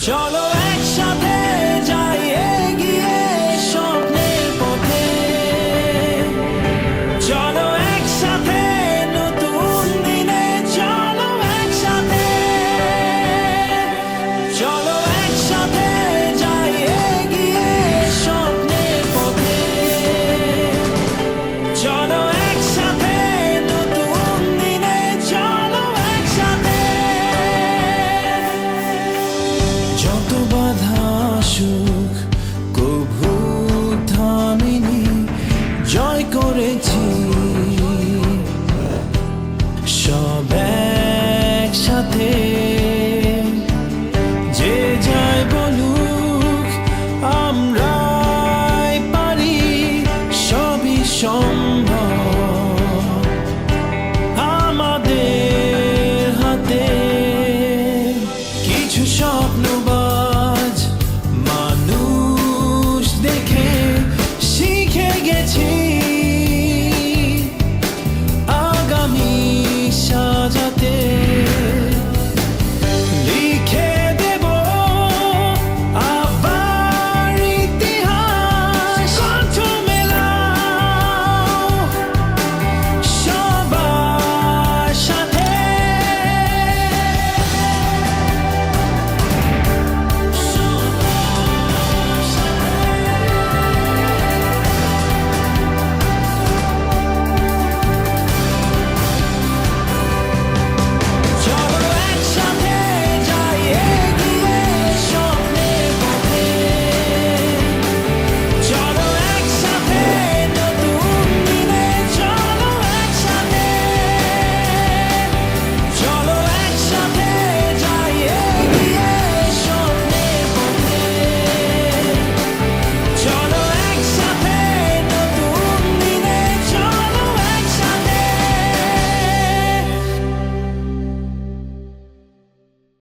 চলো একসাথে যাই এগিয়ে স্বপ্নের পথে, চলো একসাথে নতুন দিনে, চলো একসাথে, চলো একসাথে যাই এগিয়ে স্বপ্নের পথে, চলো একসাথে নতুন দিনে, চলো একসাথে। যত বাধা আসুক কভু থামিনি, জয় করেছি সব